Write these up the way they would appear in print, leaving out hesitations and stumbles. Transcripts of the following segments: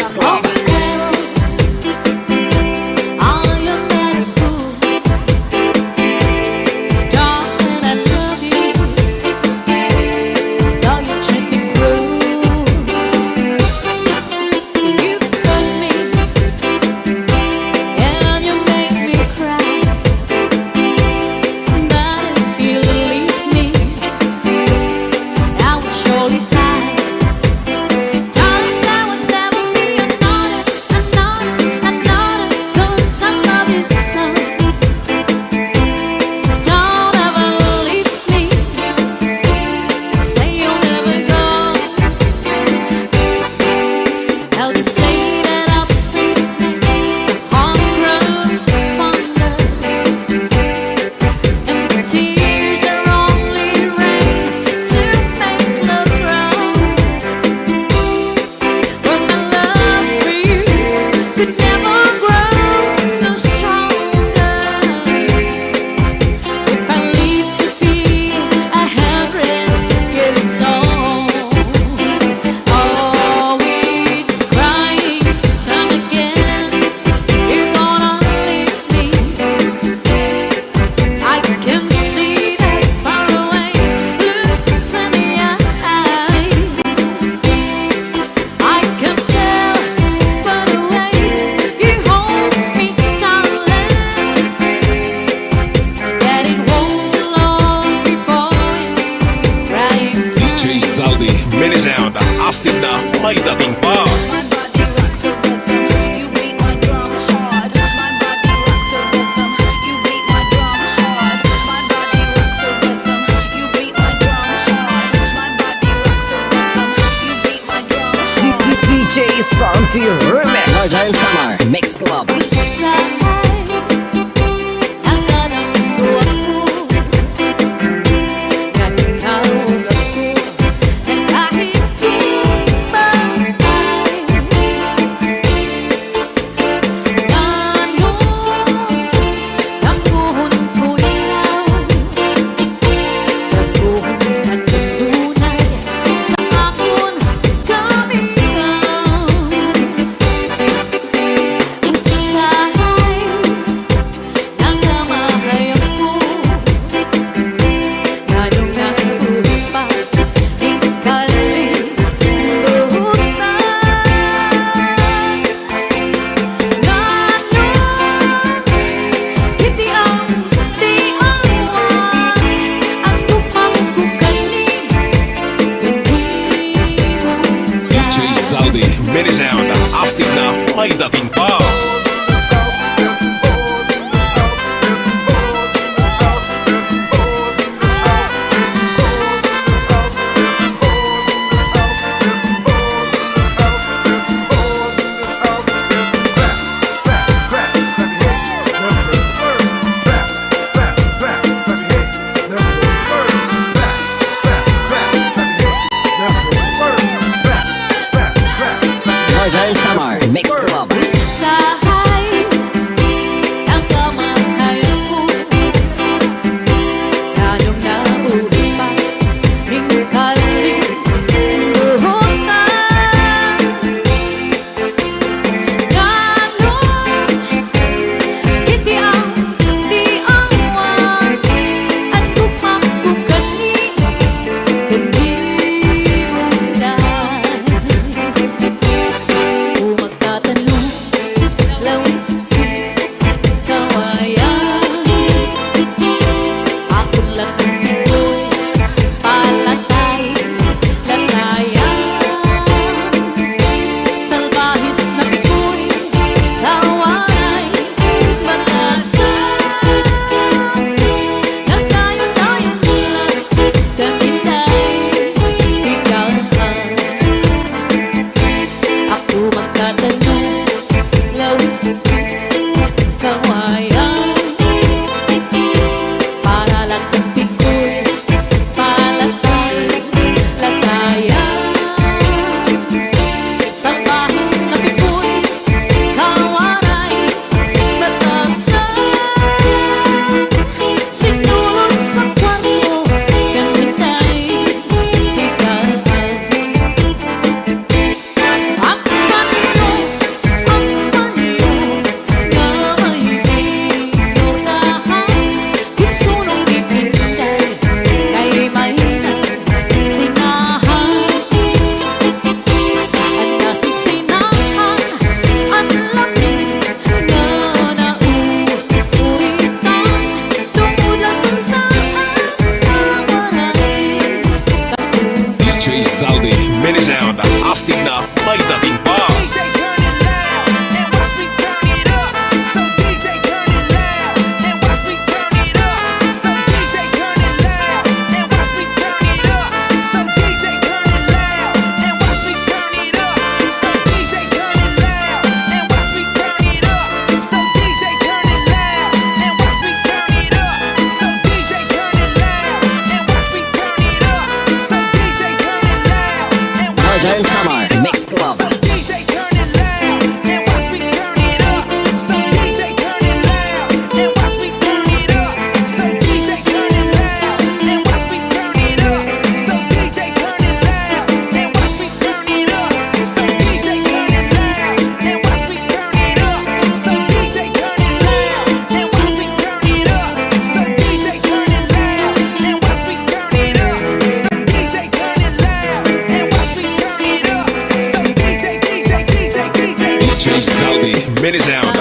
Mix Club. Medley Sound, astig na may dating pa. DJ Santi Remix. Northern Summer Mix Club. Medley Sound, astig na may dating pa. Northern Summer Mix Club. Magtatanong astig na may dating pa. DJ turn it loud and watch me turn it up. So DJ turn it loud and watch me turn it up. So DJ turn it loud and watch me turn it up. So DJ turn it loud and watch me turn it up. So DJ turn it loud and watch me turn it up. So DJ turn it loud and watch me turn it up. So DJ turn it loud and watch me turn it up. So DJ turn it loud and watch me Northern turn Summer it up. Mix Club. So DJ turn it loud and watch me turn it up. So DJ turn it loud and watch me turn it up. So DJ turn it loud and watch me turn it up. So DJ turn it loud and watch me turn it up. So DJ turn it loud and watch me turn it up. So DJ turn it loud and watch me turn it up. So DJ turn it loud and watch me turn it up. So DJ turn it loud and watch me turn it up. So DJ Zaldi, Mini Sound.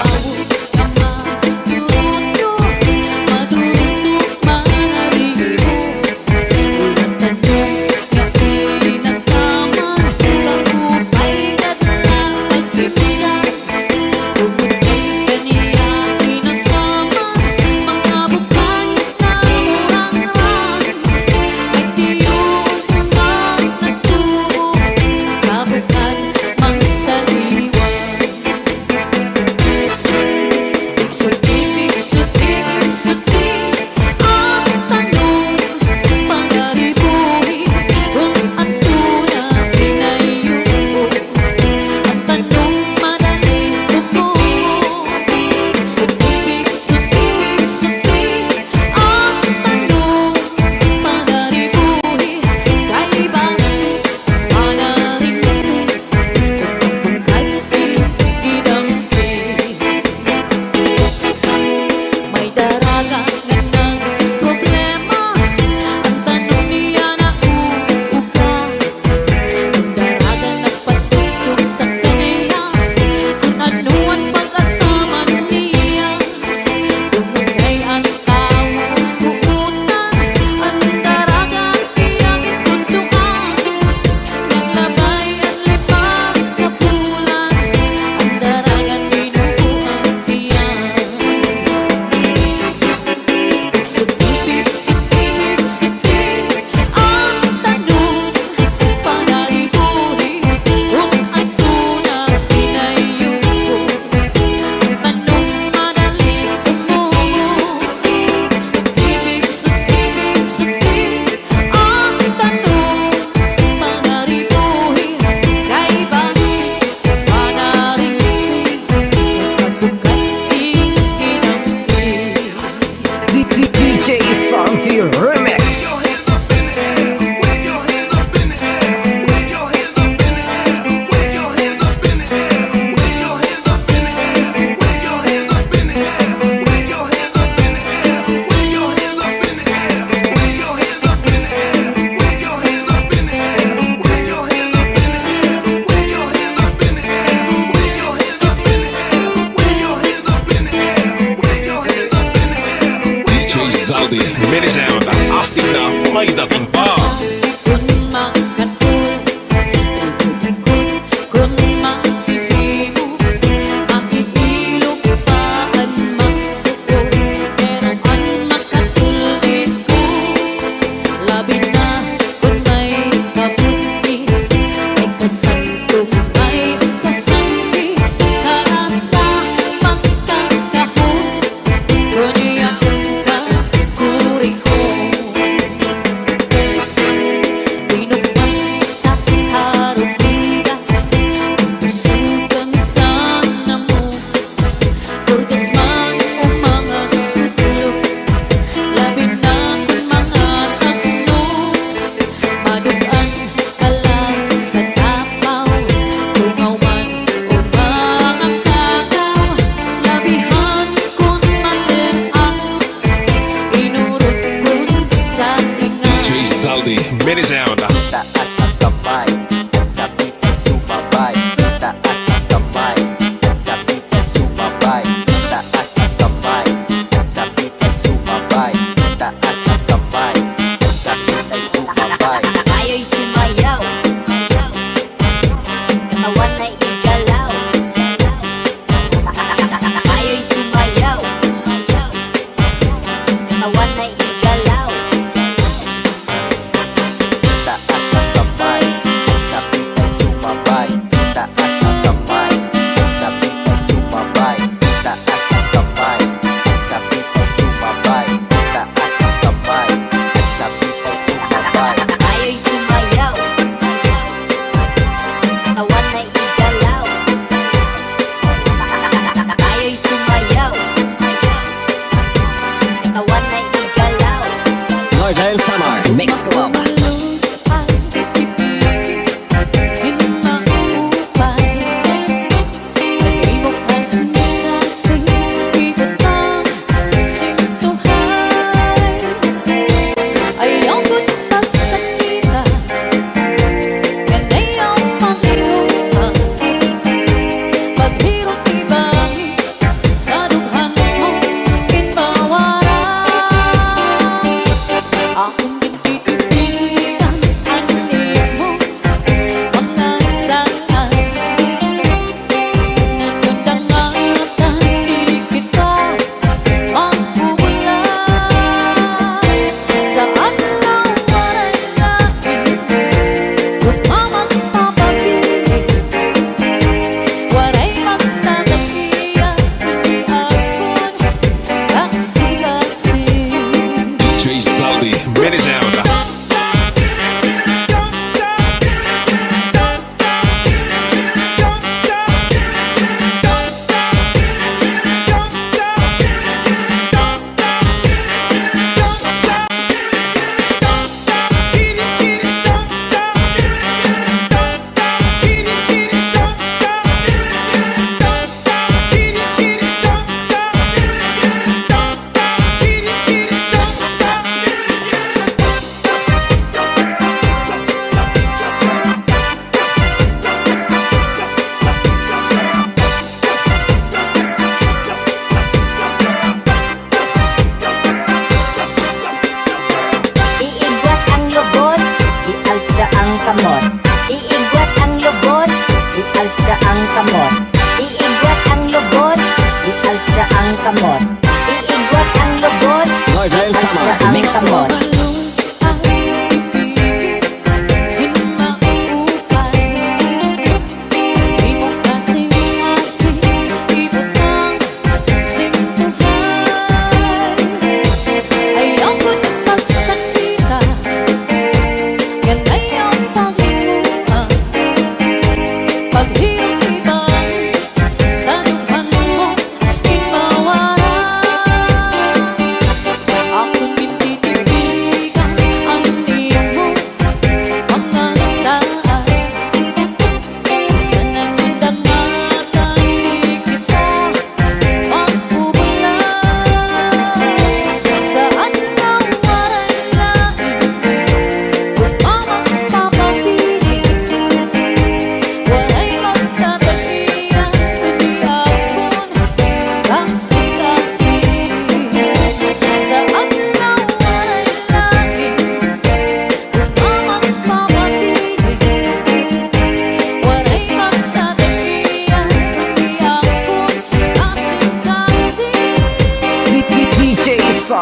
DJ Santi Remix. Zaldi, Mini Sound. Astig na may dating pa. Mini Sound. Taas ang kamay at sabit ay sumabay. Taas ang kamay at sabit ay sumabay. Taas ang kamay at sabit ay sumabay. Taas ang kamay at sabit ay sumabay. Tayo'y sumayaw,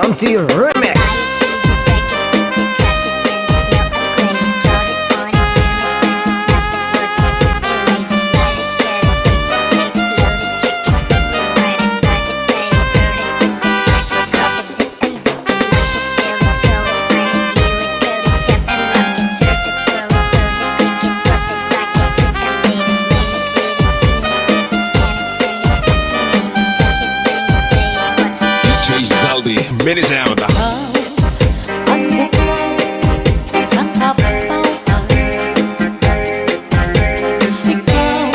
Santi Remix. DJ Zaldi, minutes out of the Ang bukal sa kapauan, ikaw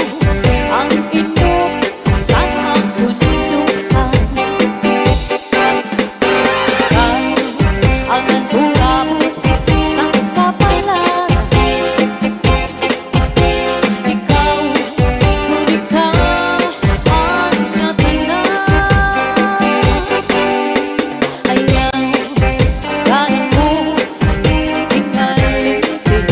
ang inom sa kabundukan, ikaw ang nagurabot sa kapalaran, ikaw kung ikaw ang natanan. Ayaw kaya mo ingalitin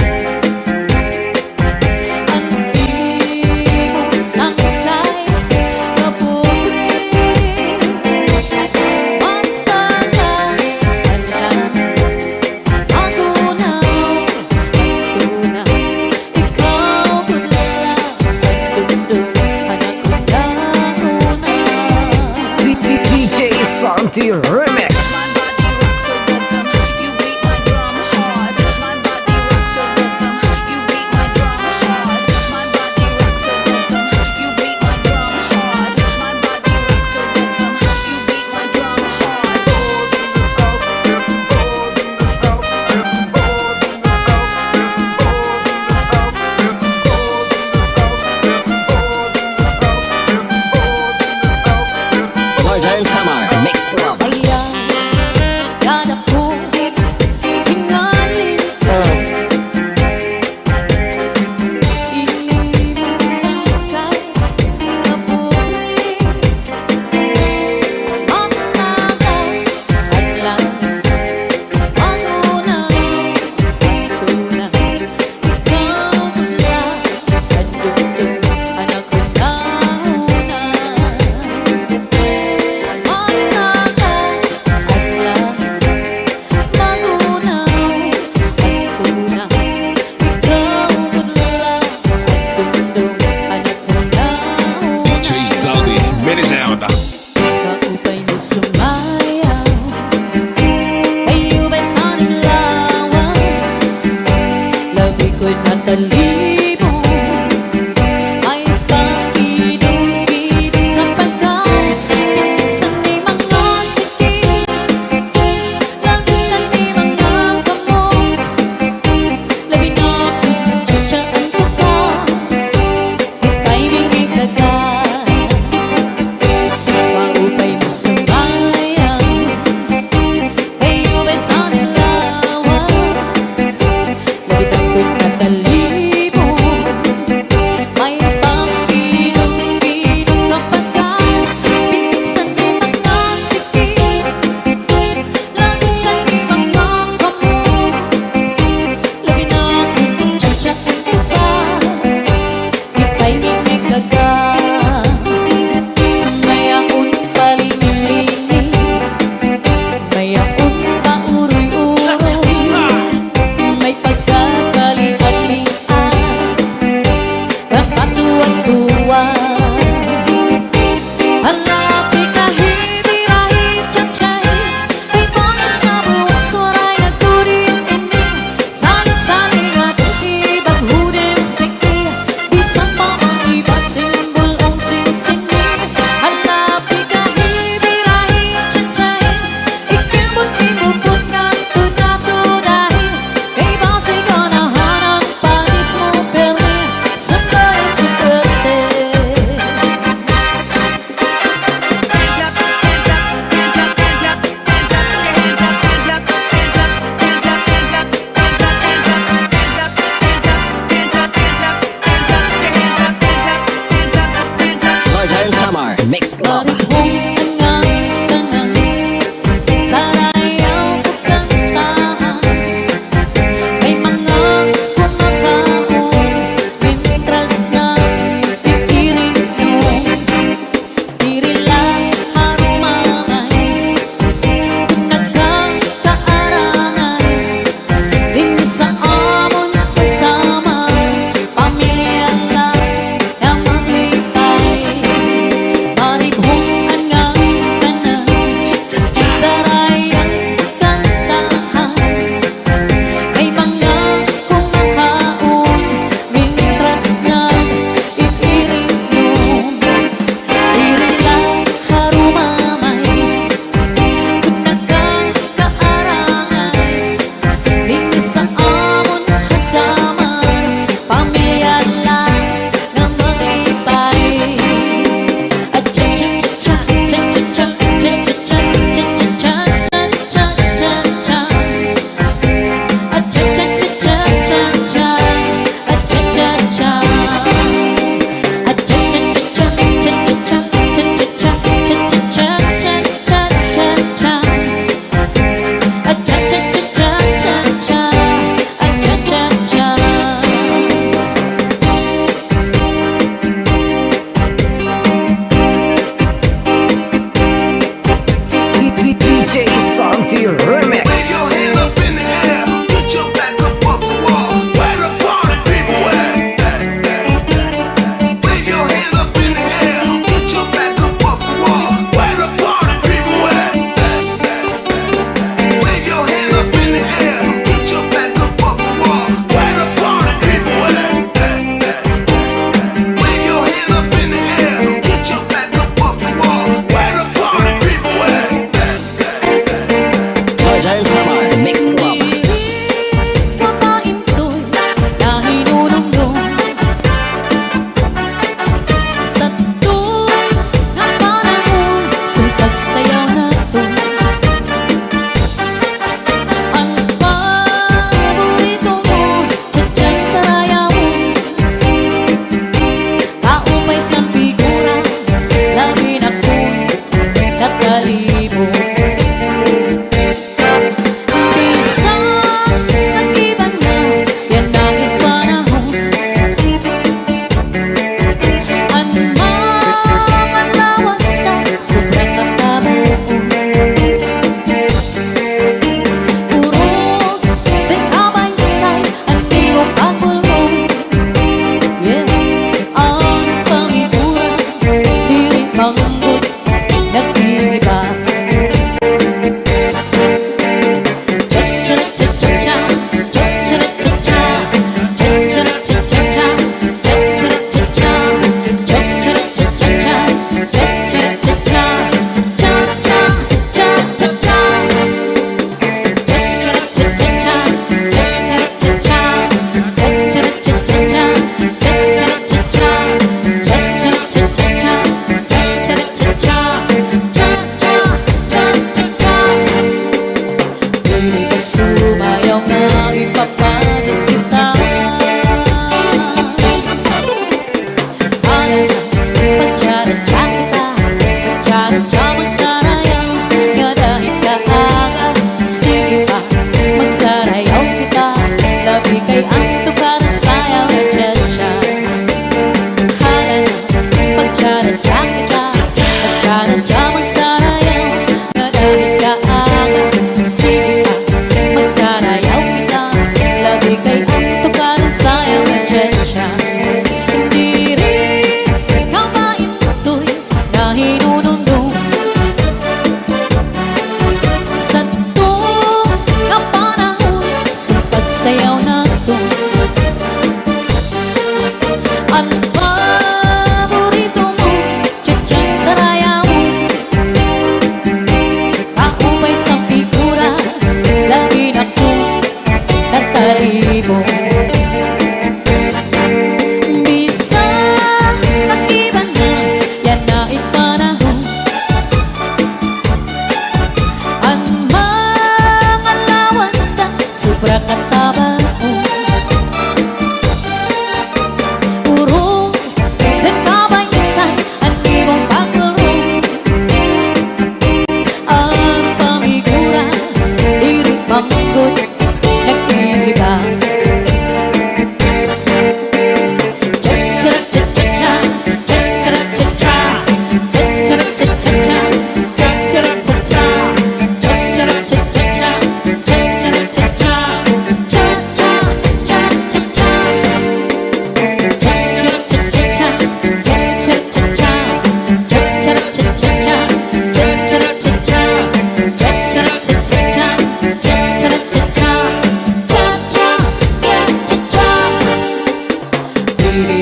ang imong sangkay na pobre. Magtatalan ako na tuna, ikaw kulala ang dundong anak ko na una. DJ Santi Remix. My body rocks a rhythm, you beat my drum hard. My body rocks a rhythm, you beat my drum hard. My body rocks a rhythm, you beat my drum hard. My body rocks a rhythm, you beat my drum hard. Northern Summer Mix Club. Ayaw kada po ingalitin imong sangkay na pobre. Magtataw hadlang ako na tuna, ikaw tula ang dundong anak ko na una. Magtataw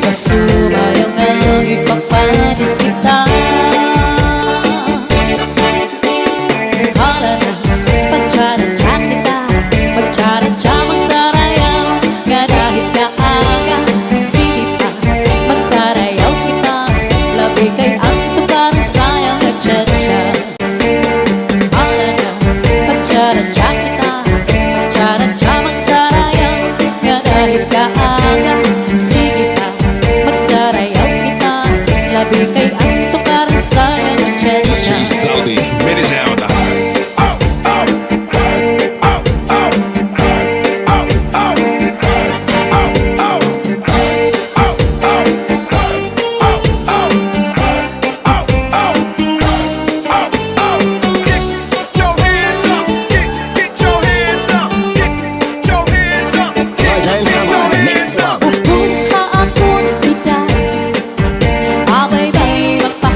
Sumayaw nga, ipapanis kita. Hala na, pagtsaradya kita, pagtsaradya magsarayaw. Nga dahil kaaga, sige pa, magsarayaw kita. Labi kay ang tukar, sayang nagtsatsa. Hala na, pagtsaradya kita, pagtsaradya magsarayaw. Nga dahil kaaga, sige pa, magsarayaw kita. Labi kay ang tukar, sayang nagtsatsa. Saudi, minutes out the Northern Summer Mix Club. Kung haapon kita, abay-bay magpa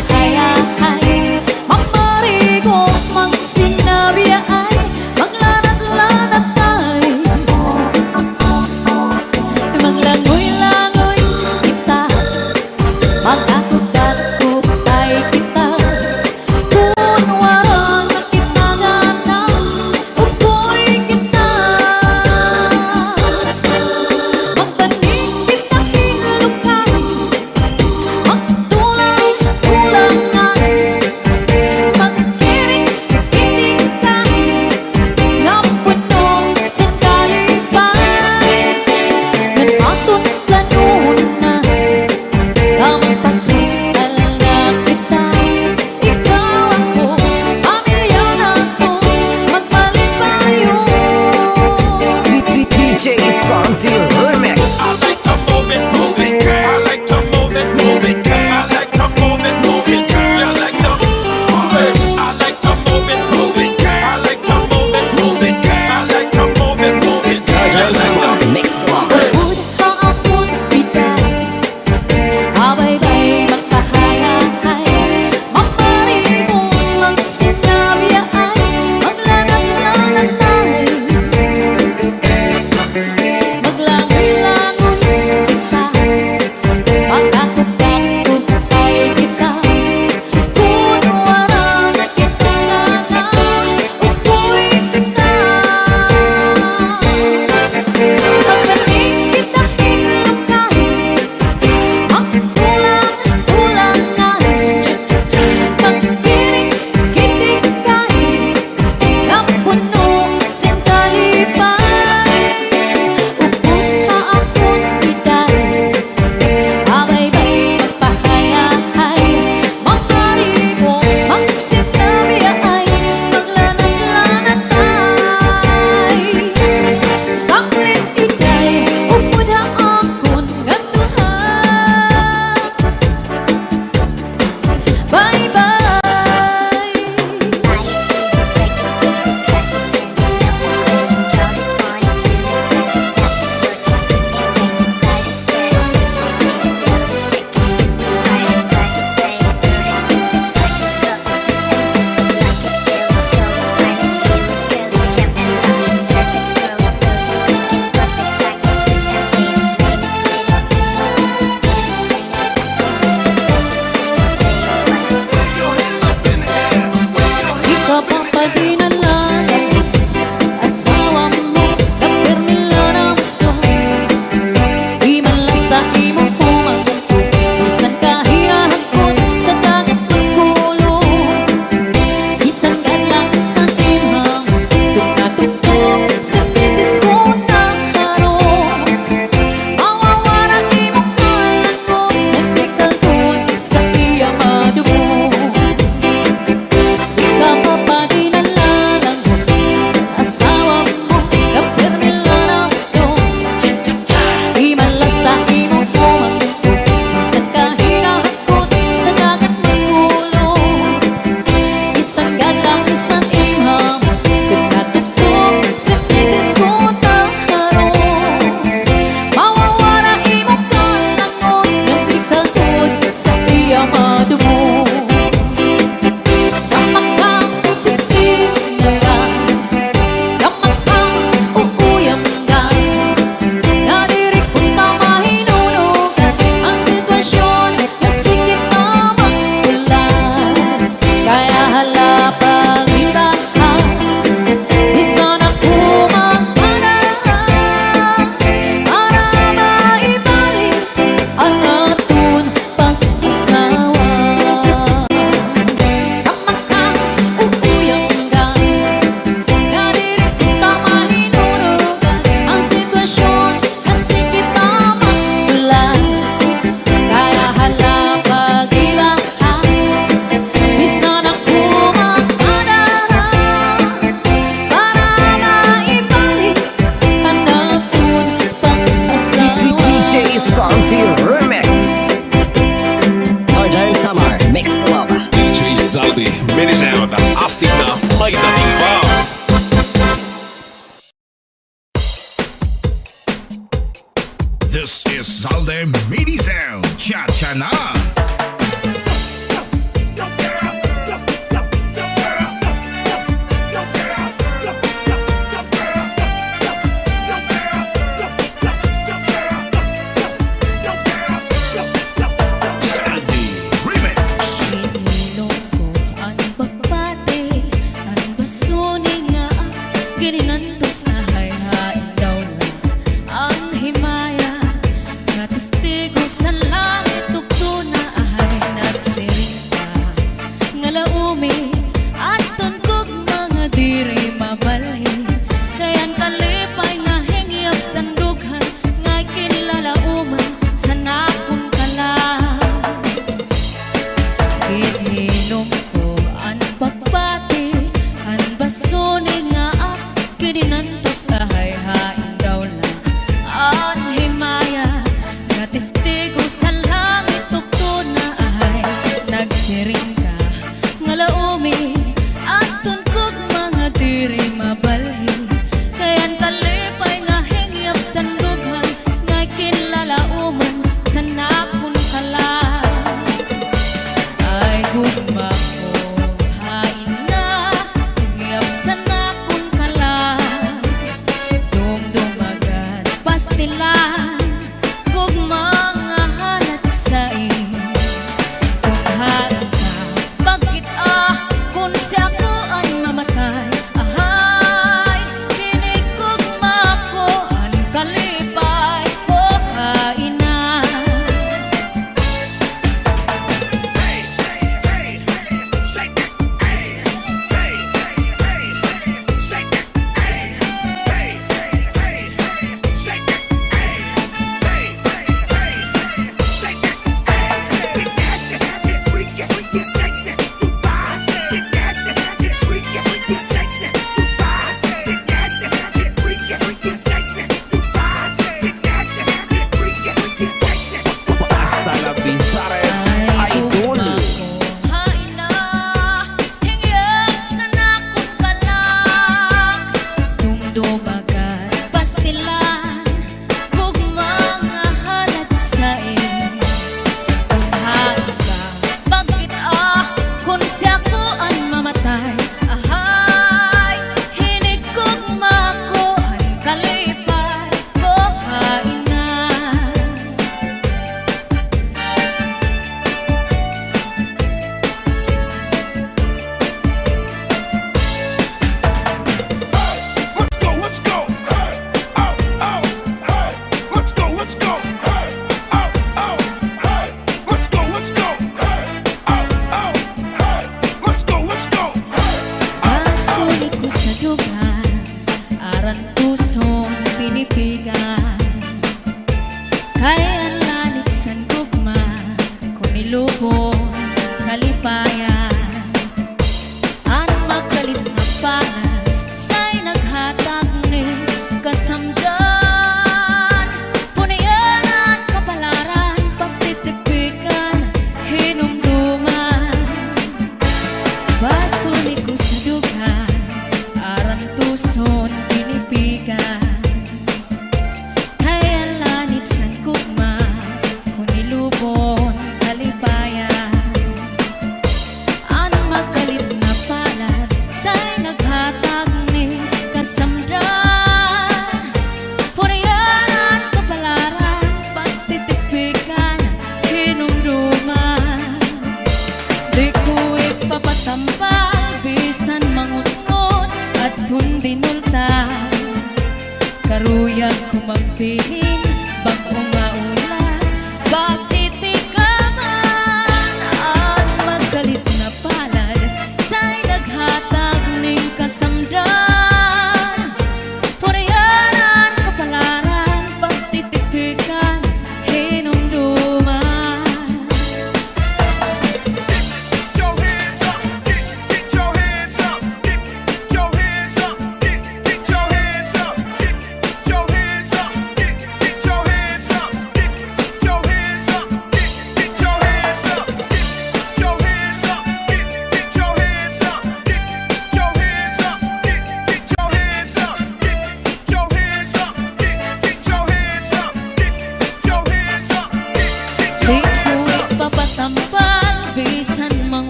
Siya na. Sandy Remix. Inilong ko ang pagbati, ang basuni nga, gininantos na hayhain daw lang ang himaya. Nga testigo sa langit, tugto na ahay nagsiring ka. Nga laumi, aton kog mga diri mabalhin. Kayan kalipay nga hingyap sandughan, nga kinlalauman sa nakong kalang. Ininom ko ang pagbati, ang basuni nga gininantos sa hayhain daw lang ang himaya. Nga testigo sa langit, tugto na ahay nagsiring ka. Nga laumi, aton kog mga diri mabalhin. Kayan kalipay nga hingyap sandughan, nga kinlalauman sa nakong kalang. Ay gugma ko, hain na, ngiyap sa nakong kalang. Dumdumagan, pastilan, gugma nga halat sa kung hain ka, bakit kung siya ko ang mamatay. Ahay, kinig gugma ko, ang kalipay ko, hain na. Hasta la Binzares Ay Idol. gugma ko, hain na, hingyap sa nakong kalang. Dumdumagan, pastilan, gugma nga halat sa kung hain ka, bakit kung siya ko ang mamatay. Ahay, hinig gugma ko, ang kalipay ko, hain na. Let's go, let's go. Hey, oh, oh, hey. Let's go, let's go. Hey, oh, oh, hey. Let's go, let's go. Hey, oh, oh, hey. Let's go, let's go. Hey. Pasuli ko sa dugan, aran pusong pinipigan. Kaya ang lanit san gugma, kung nilubong kalipayan. Ang magkalit na pangan, sa'y naghatag ni kasamdan. Punayanan, kapalaran, pagtitipikan, hinumduman. Pasuli ko sa dugan, aran tuson pinipigan. Kaya lanit san gugma, kung nilubon kalipayan. Ang magalit na palad, sa'y naghatag ni kasamdan. Punayanan, kapalaran, pagtitipikan, hinumduman. Di ko ipapatampal, bisan mangunot at hindi nulta. Karuyag ko magpiling, bago nga ulan, basiti ka man. At magalit na palad, sa'y naghatag ning kasamdan. Punayanan, kapalaran, pagtitipikan, hinumduman. Get your hands up. Get your hands up. Get your hands up. Get your hands up. Get your hands up. Get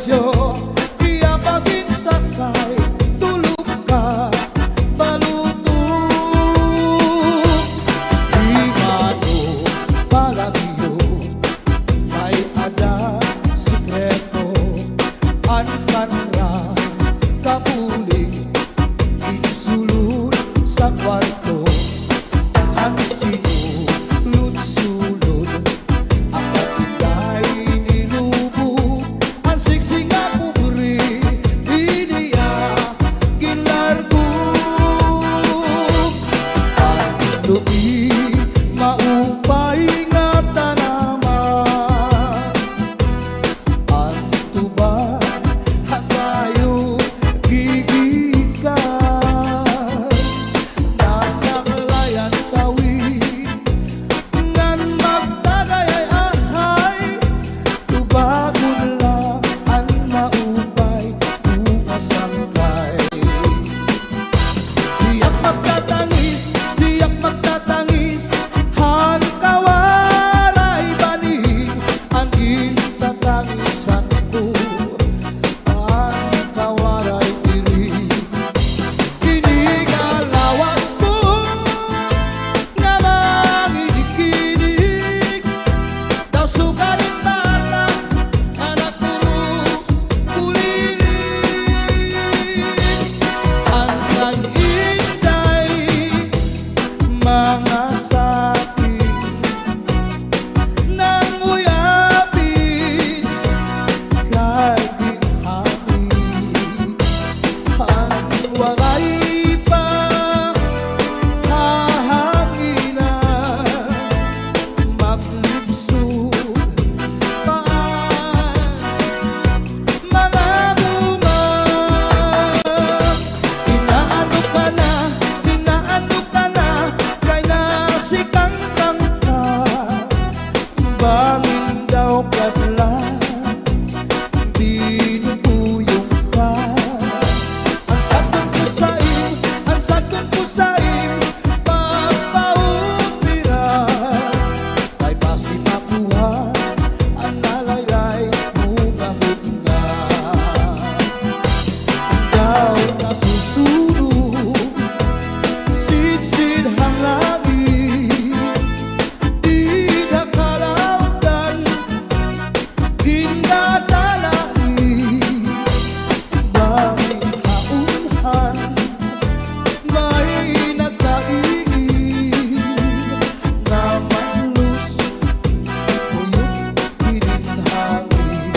presyo, iya paginsakay, tulog ka, balutong. Di mano palagyo, may ada sikreto, ankanra, kapuling, insulun sa kwarto. Ang sinulod-sulod, ang katigay nilubog, ang siksing nga pupuri, di niya ginlargog. Ang lubi, maupay nga tanaman, ang tuba, hatayo, gigikan. Nasa layan tawid, ngan magtagay ay ahay, tubagod lang ang maupay, umasangkay. Diyak magtatangis, han kawaray banig, ang intatangisan ko, ang kawaray irig. Kinigalawas ko nga mangikinig, daw sugaling bata, anak ko kulilig. Ang nag-inday, mga sakit, nang uyapin, kay ginhangin. Ang waray pa hahanginan, maglibsog paan, mga buman. Inaano ka na, kay nasikang kangka, bangin daw kadlan, dinubuyong ka. Ang sakon ko sa'yo, papaupira, kay basi makuha, ang nalaylay mo gamot nga. Ikaw nasusunog, sid-sid hang langit, di na kalawgan, ginadalain. Banging haunhan, may nagkaigin, na maglus, uyok hininhangin.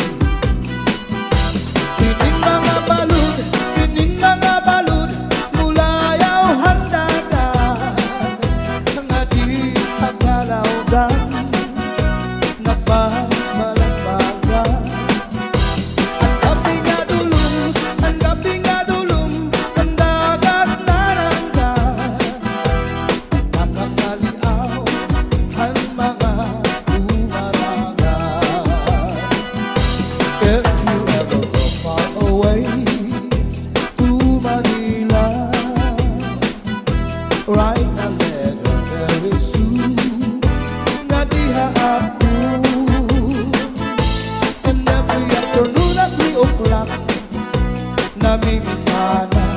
Kining mga balud, mulayaw handagan, nga di pagkalawgan, nagbabalagbagan. Ang gabi nga dulong, ang dagat naranggan, nakakaliaw ang mga umarangan. If you ever go far away to Manila, write a letter very soon, nga diha ako. And every afternoon at 3 o'clock, namimitana